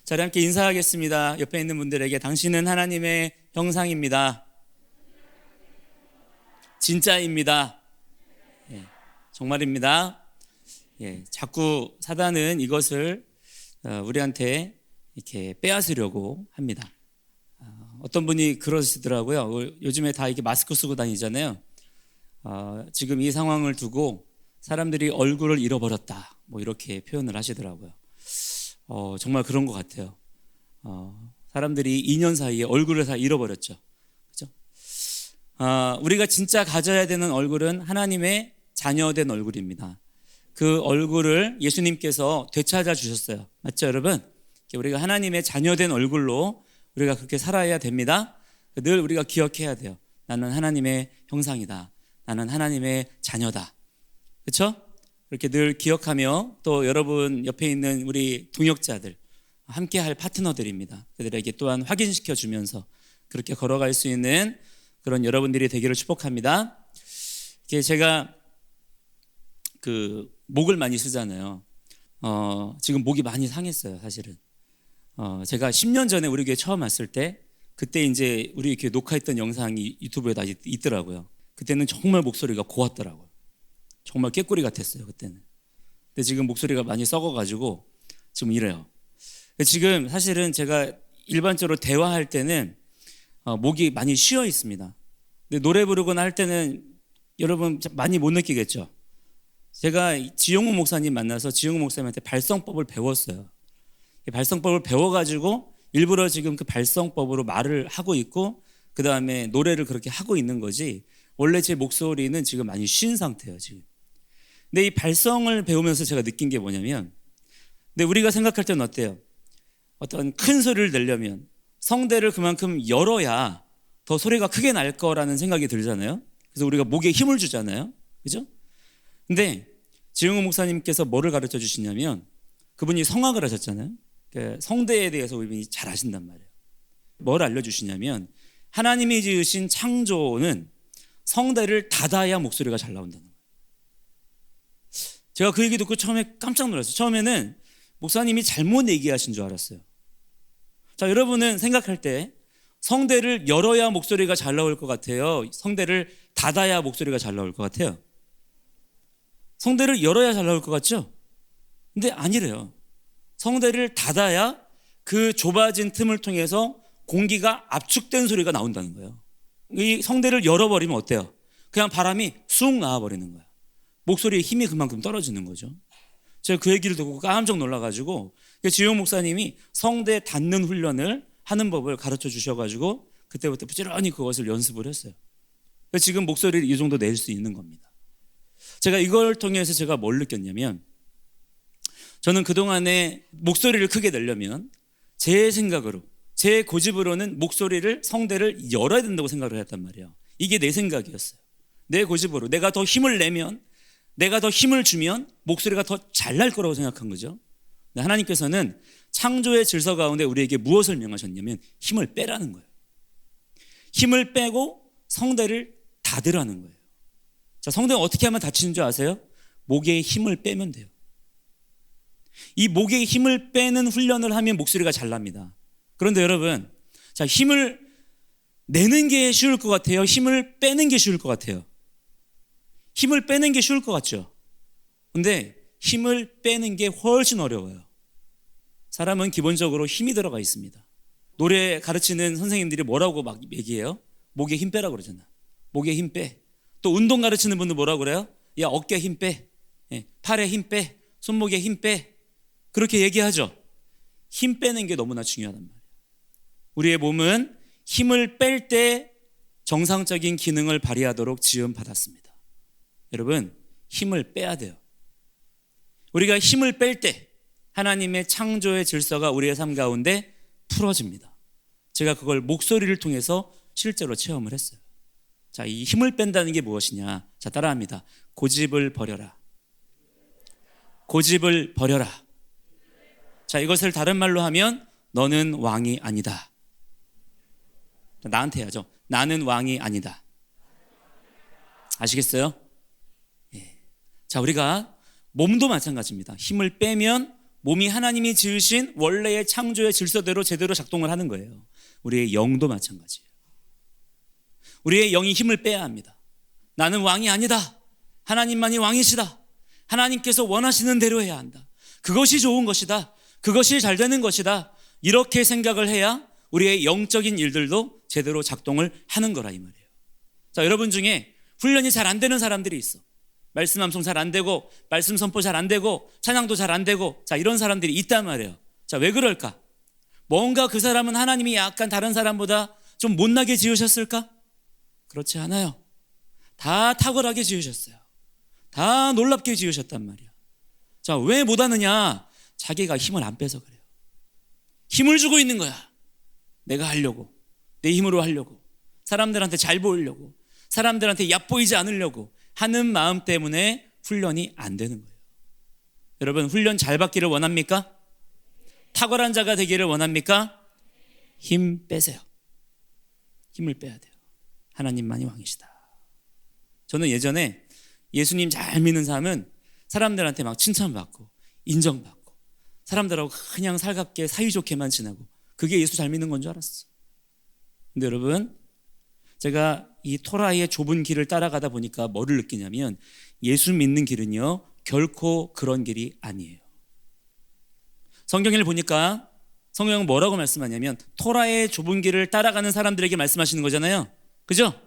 저희 함께 인사하겠습니다. 옆에 있는 분들에게 당신은 하나님의 형상입니다. 진짜입니다. 정말입니다. 자꾸 사단은 이것을 우리한테 이렇게 빼앗으려고 합니다. 어떤 분이 그러시더라고요. 요즘에 다 이렇게 마스크 쓰고 다니잖아요. 지금 이 상황을 두고 사람들이 얼굴을 잃어버렸다, 뭐 이렇게 표현을 하시더라고요. 정말 그런 것 같아요. 사람들이 2년 사이에 얼굴을 다 잃어버렸죠. 그죠? 우리가 진짜 가져야 되는 얼굴은 하나님의 자녀된 얼굴입니다. 그 얼굴을 예수님께서 되찾아 주셨어요. 맞죠, 여러분? 우리가 하나님의 자녀된 얼굴로 우리가 그렇게 살아야 됩니다. 늘 우리가 기억해야 돼요. 나는 하나님의 형상이다. 나는 하나님의 자녀다. 그렇죠? 그렇게 늘 기억하며, 또 여러분 옆에 있는 우리 동역자들, 함께 할 파트너들입니다. 그들에게 또한 확인시켜 주면서 그렇게 걸어갈 수 있는 그런 여러분들이 되기를 축복합니다. 제가 목을 많이 쓰잖아요. 지금 목이 많이 상했어요, 사실은. 제가 10년 전에 우리 교회 처음 왔을 때, 그때 이제 우리 교회 녹화했던 영상이 유튜브에 다 있더라고요. 그때는 정말 목소리가 고왔더라고요. 정말 꾀꼬리 같았어요, 그때는. 근데 지금 목소리가 많이 썩어가지고 지금 이래요. 지금 사실은 제가 일반적으로 대화할 때는 목이 많이 쉬어 있습니다. 근데 노래 부르거나 할 때는 여러분 많이 못 느끼겠죠. 제가 지용우 목사님 만나서 지용우 목사님한테 발성법을 배웠어요. 발성법을 배워가지고 일부러 지금 그 발성법으로 말을 하고 있고, 그 다음에 노래를 그렇게 하고 있는 거지, 원래 제 목소리는 지금 많이 쉰 상태예요, 지금. 근데 이 발성을 배우면서 제가 느낀 게 뭐냐면, 근데 우리가 생각할 때는 어때요? 어떤 큰 소리를 내려면 성대를 그만큼 열어야 더 소리가 크게 날 거라는 생각이 들잖아요. 그래서 우리가 목에 힘을 주잖아요. 그죠? 근데 지용우 목사님께서 뭐를 가르쳐 주시냐면, 그분이 성악을 하셨잖아요. 성대에 대해서 이분이 잘 아신단 말이에요. 뭘 알려주시냐면, 하나님이 지으신 창조는 성대를 닫아야 목소리가 잘 나온다는 거예요. 제가 그 얘기 듣고 처음에 깜짝 놀랐어요. 처음에는 목사님이 잘못 얘기하신 줄 알았어요. 자, 여러분은 생각할 때 성대를 열어야 목소리가 잘 나올 것 같아요? 성대를 닫아야 목소리가 잘 나올 것 같아요? 성대를 열어야 잘 나올 것 같죠? 근데 아니래요. 성대를 닫아야 그 좁아진 틈을 통해서 공기가 압축된 소리가 나온다는 거예요. 이 성대를 열어버리면 어때요? 그냥 바람이 쑥 나와버리는 거예요. 목소리의 힘이 그만큼 떨어지는 거죠. 제가 그 얘기를 듣고 깜짝 놀라가지고 지용 목사님이 성대 닫는 훈련을 하는 법을 가르쳐 주셔가지고 그때부터 부지런히 그것을 연습을 했어요. 지금 목소리를 이 정도 낼 수 있는 겁니다. 제가 이걸 통해서 제가 뭘 느꼈냐면, 저는 그동안에 목소리를 크게 내려면 제 생각으로, 제 고집으로는 목소리를, 성대를 열어야 된다고 생각을 했단 말이에요. 이게 내 생각이었어요. 내 고집으로 내가 더 힘을 내면, 내가 더 힘을 주면 목소리가 더 잘 날 거라고 생각한 거죠. 하나님께서는 창조의 질서 가운데 우리에게 무엇을 명하셨냐면 힘을 빼라는 거예요. 힘을 빼고 성대를 닫으라는 거예요. 자, 성대는 어떻게 하면 닫히는 줄 아세요? 목에 힘을 빼면 돼요. 이 목에 힘을 빼는 훈련을 하면 목소리가 잘 납니다. 그런데 여러분, 자, 힘을 내는 게 쉬울 것 같아요? 힘을 빼는 게 쉬울 것 같아요? 힘을 빼는 게 쉬울 것 같죠? 근데 힘을 빼는 게 훨씬 어려워요. 사람은 기본적으로 힘이 들어가 있습니다. 노래 가르치는 선생님들이 뭐라고 막 얘기해요? 목에 힘 빼라고 그러잖아. 목에 힘 빼. 또 운동 가르치는 분들 뭐라고 그래요? 야, 어깨에 힘 빼. 팔에 힘 빼. 손목에 힘 빼. 그렇게 얘기하죠. 힘 빼는 게 너무나 중요하단 말이에요. 우리의 몸은 힘을 뺄 때 정상적인 기능을 발휘하도록 지음받았습니다. 여러분, 힘을 빼야 돼요. 우리가 힘을 뺄 때 하나님의 창조의 질서가 우리의 삶 가운데 풀어집니다. 제가 그걸 목소리를 통해서 실제로 체험을 했어요. 자, 이 힘을 뺀다는 게 무엇이냐? 자, 따라합니다. 고집을 버려라. 고집을 버려라. 자, 이것을 다른 말로 하면 너는 왕이 아니다. 나한테 해야죠. 나는 왕이 아니다. 아시겠어요? 자, 우리가 몸도 마찬가지입니다. 힘을 빼면 몸이 하나님이 지으신 원래의 창조의 질서대로 제대로 작동을 하는 거예요. 우리의 영도 마찬가지예요. 우리의 영이 힘을 빼야 합니다. 나는 왕이 아니다. 하나님만이 왕이시다. 하나님께서 원하시는 대로 해야 한다. 그것이 좋은 것이다. 그것이 잘 되는 것이다. 이렇게 생각을 해야 우리의 영적인 일들도 제대로 작동을 하는 거라 이 말이에요. 자, 여러분 중에 훈련이 잘 안 되는 사람들이 있어. 말씀 암송 잘 안 되고, 말씀 선포 잘 안 되고, 찬양도 잘 안 되고, 자, 이런 사람들이 있단 말이에요. 자, 왜 그럴까? 뭔가 그 사람은 하나님이 약간 다른 사람보다 좀 못나게 지으셨을까? 그렇지 않아요. 다 탁월하게 지으셨어요. 다 놀랍게 지으셨단 말이야. 자, 왜 못하느냐? 자기가 힘을 안 빼서 그래요. 힘을 주고 있는 거야. 내가 하려고, 내 힘으로 하려고, 사람들한테 잘 보이려고, 사람들한테 얕보이지 않으려고 하는 마음 때문에 훈련이 안 되는 거예요. 여러분, 훈련 잘 받기를 원합니까? 탁월한 자가 되기를 원합니까? 힘 빼세요. 힘을 빼야 돼요. 하나님만이 왕이시다. 저는 예전에 예수님 잘 믿는 사람은 사람들한테 막 칭찬받고 인정받고 사람들하고 그냥 살갑게 사이좋게만 지내고 그게 예수 잘 믿는 건 줄 알았어. 근데 여러분, 제가 이 토라의 좁은 길을 따라가다 보니까 뭐를 느끼냐면 예수 믿는 길은요, 결코 그런 길이 아니에요. 성경을 보니까 성경은 뭐라고 말씀하냐면 토라의 좁은 길을 따라가는 사람들에게 말씀하시는 거잖아요. 그죠?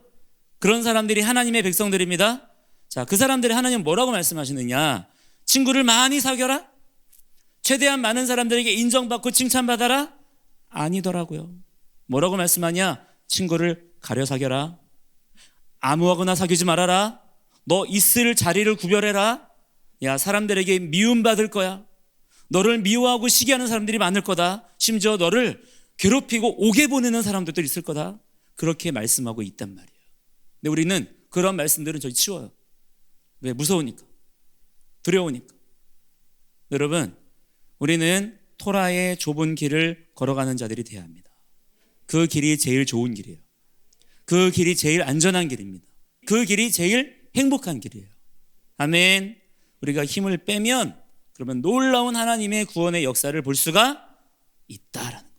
그런 사람들이 하나님의 백성들입니다. 자, 그 사람들이 하나님 뭐라고 말씀하시느냐? 친구를 많이 사귀어라? 최대한 많은 사람들에게 인정받고 칭찬받아라? 아니더라고요. 뭐라고 말씀하냐? 친구를 가려 사귀어라. 아무하거나 사귀지 말아라. 너 있을 자리를 구별해라. 야, 사람들에게 미움받을 거야. 너를 미워하고 시기하는 사람들이 많을 거다. 심지어 너를 괴롭히고 옥에 보내는 사람들도 있을 거다. 그렇게 말씀하고 있단 말이에요. 근데 우리는 그런 말씀들은 저희 치워요. 왜? 무서우니까, 두려우니까. 여러분, 우리는 토라의 좁은 길을 걸어가는 자들이 되어야 합니다. 그 길이 제일 좋은 길이에요. 그 길이 제일 안전한 길입니다. 그 길이 제일 행복한 길이에요. 아멘. 우리가 힘을 빼면 그러면 놀라운 하나님의 구원의 역사를 볼 수가 있다라는 거예요.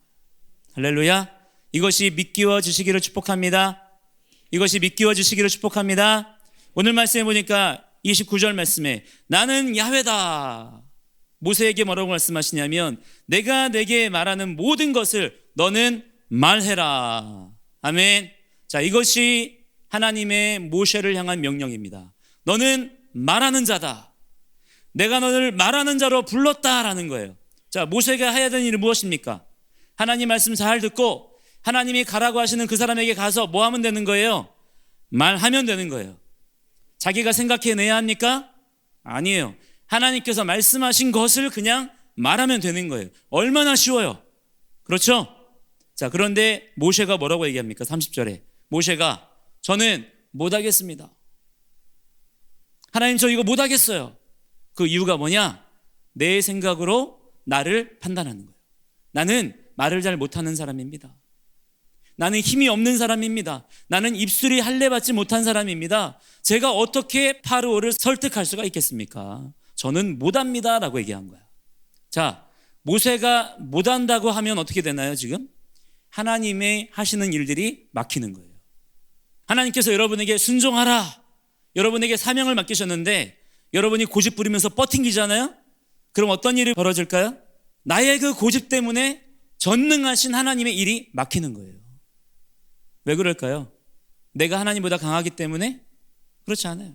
할렐루야. 이것이 믿기와 지시기를 축복합니다. 이것이 믿기와 지시기를 축복합니다. 오늘 말씀해 보니까 29절 말씀에 나는 야훼다. 모세에게 뭐라고 말씀하시냐면 내가 내게 말하는 모든 것을 너는 말해라. 아멘. 자, 이것이 하나님의 모세를 향한 명령입니다. 너는 말하는 자다. 내가 너를 말하는 자로 불렀다라는 거예요. 자, 모세가 해야 되는 일은 무엇입니까? 하나님 말씀 잘 듣고 하나님이 가라고 하시는 그 사람에게 가서 뭐 하면 되는 거예요? 말하면 되는 거예요. 자기가 생각해내야 합니까? 아니에요. 하나님께서 말씀하신 것을 그냥 말하면 되는 거예요. 얼마나 쉬워요. 그렇죠? 자, 그런데 모세가 뭐라고 얘기합니까? 30절에 모세가 저는 못하겠습니다. 하나님, 저 이거 못하겠어요. 그 이유가 뭐냐? 내 생각으로 나를 판단하는 거예요. 나는 말을 잘 못하는 사람입니다. 나는 힘이 없는 사람입니다. 나는 입술이 할례받지 못한 사람입니다. 제가 어떻게 파르오를 설득할 수가 있겠습니까? 저는 못합니다 라고 얘기한 거야. 자, 모세가 못한다고 하면 어떻게 되나요? 지금 하나님의 하시는 일들이 막히는 거예요. 하나님께서 여러분에게 순종하라, 여러분에게 사명을 맡기셨는데 여러분이 고집 부리면서 뻗팅기잖아요. 그럼 어떤 일이 벌어질까요? 나의 그 고집 때문에 전능하신 하나님의 일이 막히는 거예요. 왜 그럴까요? 내가 하나님보다 강하기 때문에? 그렇지 않아요.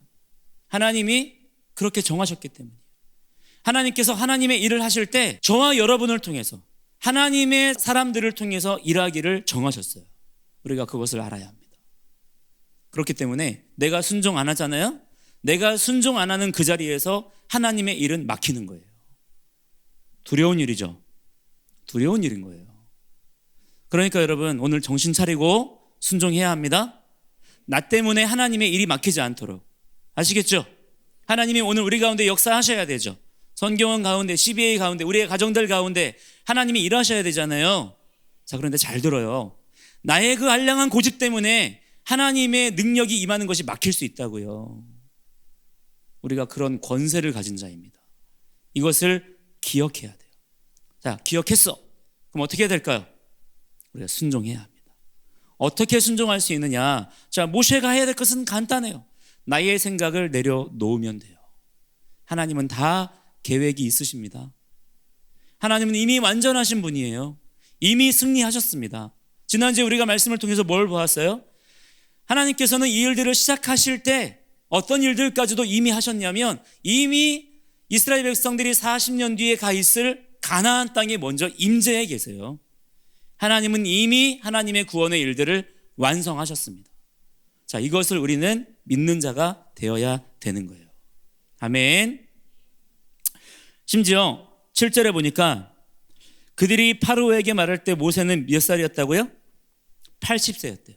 하나님이 그렇게 정하셨기 때문이에요. 하나님께서 하나님의 일을 하실 때 저와 여러분을 통해서 하나님의 사람들을 통해서 일하기를 정하셨어요. 우리가 그것을 알아야 합니다. 그렇기 때문에 내가 순종 안 하잖아요. 내가 순종 안 하는 그 자리에서 하나님의 일은 막히는 거예요. 두려운 일이죠. 두려운 일인 거예요. 그러니까 여러분, 오늘 정신 차리고 순종해야 합니다. 나 때문에 하나님의 일이 막히지 않도록. 아시겠죠? 하나님이 오늘 우리 가운데 역사하셔야 되죠. 선교원 가운데, CBA 가운데, 우리의 가정들 가운데 하나님이 일하셔야 되잖아요. 자, 그런데 잘 들어요. 나의 그 한량한 고집 때문에 하나님의 능력이 임하는 것이 막힐 수 있다고요. 우리가 그런 권세를 가진 자입니다. 이것을 기억해야 돼요. 자, 기억했어. 그럼 어떻게 해야 될까요? 우리가 순종해야 합니다. 어떻게 순종할 수 있느냐? 자, 모세가 해야 될 것은 간단해요. 나의 생각을 내려놓으면 돼요. 하나님은 다 계획이 있으십니다. 하나님은 이미 완전하신 분이에요. 이미 승리하셨습니다. 지난주에 우리가 말씀을 통해서 뭘 보았어요? 하나님께서는 이 일들을 시작하실 때 어떤 일들까지도 이미 하셨냐면 이미 이스라엘 백성들이 40년 뒤에 가 있을 가나안 땅에 먼저 임재해 계세요. 하나님은 이미 하나님의 구원의 일들을 완성하셨습니다. 자, 이것을 우리는 믿는 자가 되어야 되는 거예요. 아멘. 심지어 7절에 보니까 그들이 파로에게 말할 때 모세는 몇 살이었다고요? 80세였대요.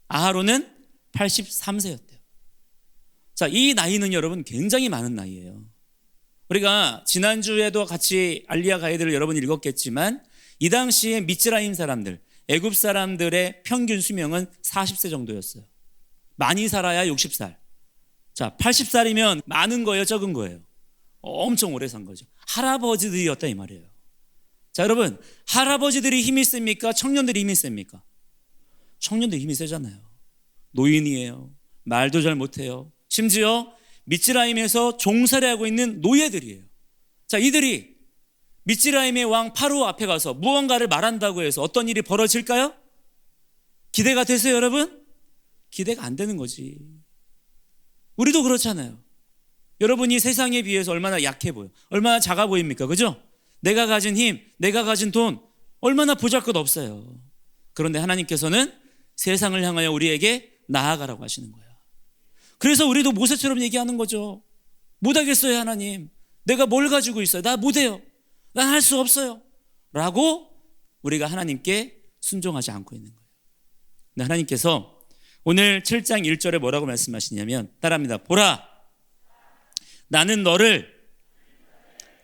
아하론은 83세였대요. 자, 이 나이는 여러분 굉장히 많은 나이예요. 우리가 지난주에도 같이 알리야 가이드를 여러분 읽었겠지만 이 당시에 미츠라임 사람들, 애굽 사람들의 평균 수명은 40세 정도였어요. 많이 살아야 60살. 자, 80살이면 많은 거예요, 적은 거예요? 엄청 오래 산 거죠. 할아버지들이었다 이 말이에요. 자, 여러분, 할아버지들이 힘이 셉니까? 청년들이 힘이 셉니까? 청년들이 힘이 세잖아요. 노인이에요. 말도 잘 못해요. 심지어 미츠라임에서 종살이 하고 있는 노예들이에요. 자, 이들이 미츠라임의 왕 파로 앞에 가서 무언가를 말한다고 해서 어떤 일이 벌어질까요? 기대가 되세요, 여러분? 기대가 안 되는 거지. 우리도 그렇잖아요. 여러분이 세상에 비해서 얼마나 약해 보여, 얼마나 작아 보입니까? 그죠? 내가 가진 힘, 내가 가진 돈 얼마나 보잘것 없어요. 그런데 하나님께서는 세상을 향하여 우리에게 나아가라고 하시는 거예요. 그래서 우리도 모세처럼 얘기하는 거죠. 못하겠어요, 하나님. 내가 뭘 가지고 있어요? 나 못해요. 난 할 수 없어요. 라고 우리가 하나님께 순종하지 않고 있는 거예요. 근데 하나님께서 오늘 7장 1절에 뭐라고 말씀하시냐면 따라합니다. 보라, 나는 너를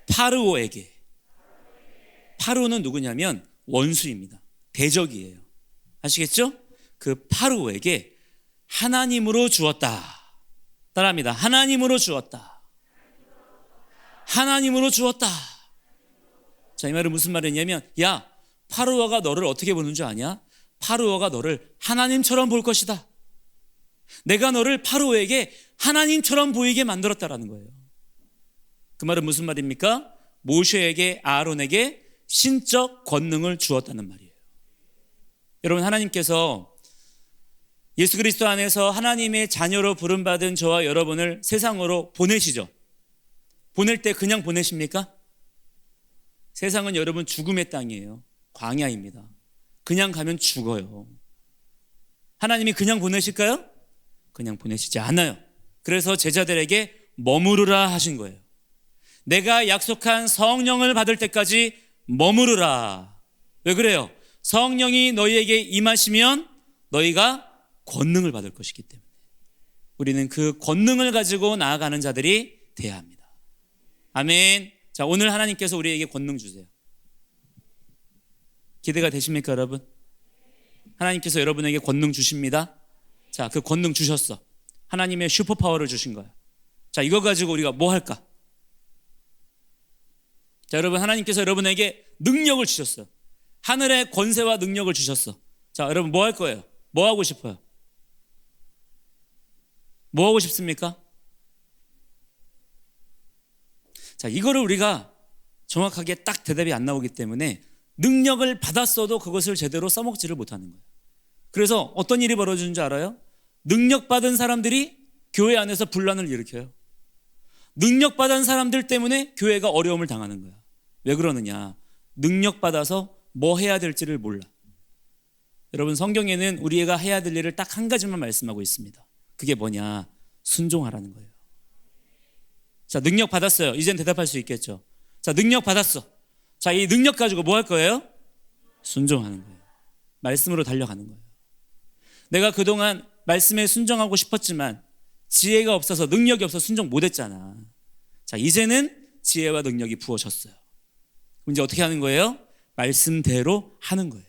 파르오에게. 파르오는 누구냐면 원수입니다. 대적이에요. 아시겠죠? 그 파르오에게 하나님으로 주었다. 따라합니다. 하나님으로 주었다. 하나님으로 주었다. 자, 이 말은 무슨 말이냐면 야, 파르오가 너를 어떻게 보는 줄 아냐? 파르오가 너를 하나님처럼 볼 것이다. 내가 너를 파르오에게 하나님처럼 보이게 만들었다라는 거예요. 그 말은 무슨 말입니까? 모세에게, 아론에게 신적 권능을 주었다는 말이에요. 여러분, 하나님께서 예수 그리스도 안에서 하나님의 자녀로 부름받은 저와 여러분을 세상으로 보내시죠. 보낼 때 그냥 보내십니까? 세상은 여러분 죽음의 땅이에요. 광야입니다. 그냥 가면 죽어요. 하나님이 그냥 보내실까요? 그냥 보내시지 않아요. 그래서 제자들에게 머무르라 하신 거예요. 내가 약속한 성령을 받을 때까지 머무르라. 왜 그래요? 성령이 너희에게 임하시면 너희가 권능을 받을 것이기 때문에 우리는 그 권능을 가지고 나아가는 자들이 돼야 합니다. 아멘. 자, 오늘 하나님께서 우리에게 권능 주세요. 기대가 되십니까, 여러분? 하나님께서 여러분에게 권능 주십니다. 자, 그 권능 주셨어. 하나님의 슈퍼파워를 주신 거예요. 자, 이거 가지고 우리가 뭐 할까? 자, 여러분, 하나님께서 여러분에게 능력을 주셨어요. 하늘의 권세와 능력을 주셨어. 자, 여러분 뭐 할 거예요? 뭐 하고 싶어요? 뭐 하고 싶습니까? 자, 이거를 우리가 정확하게 딱 대답이 안 나오기 때문에 능력을 받았어도 그것을 제대로 써먹지를 못하는 거예요. 그래서 어떤 일이 벌어지는 줄 알아요? 능력받은 사람들이 교회 안에서 분란을 일으켜요. 능력받은 사람들 때문에 교회가 어려움을 당하는 거야. 왜 그러느냐? 능력받아서 뭐 해야 될지를 몰라. 여러분, 성경에는 우리가 해야 될 일을 딱 한 가지만 말씀하고 있습니다. 그게 뭐냐? 순종하라는 거예요. 자, 능력 받았어요. 이젠 대답할 수 있겠죠. 자, 능력 받았어. 자, 이 능력 가지고 뭐 할 거예요? 순종하는 거예요. 말씀으로 달려가는 거예요. 내가 그동안 말씀에 순종하고 싶었지만 지혜가 없어서, 능력이 없어서 순종 못했잖아. 자, 이제는 지혜와 능력이 부어졌어요. 그럼 이제 어떻게 하는 거예요? 말씀대로 하는 거예요.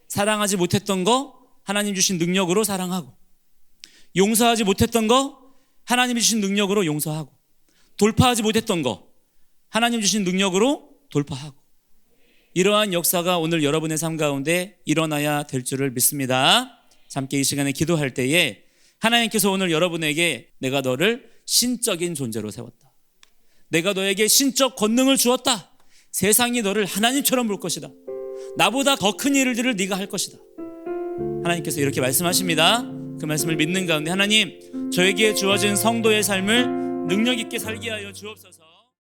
사랑하지 못했던 거 하나님 주신 능력으로 사랑하고, 용서하지 못했던 거 하나님이 주신 능력으로 용서하고, 돌파하지 못했던 거 하나님 주신 능력으로 돌파하고, 이러한 역사가 오늘 여러분의 삶 가운데 일어나야 될 줄을 믿습니다. 함께 이 시간에 기도할 때에 하나님께서 오늘 여러분에게 내가 너를 신적인 존재로 세웠다, 내가 너에게 신적 권능을 주었다, 세상이 너를 하나님처럼 볼 것이다, 나보다 더 큰 일들을 네가 할 것이다, 하나님께서 이렇게 말씀하십니다. 그 말씀을 믿는 가운데 하나님, 저에게 주어진 성도의 삶을 능력 있게 살게 하여 주옵소서.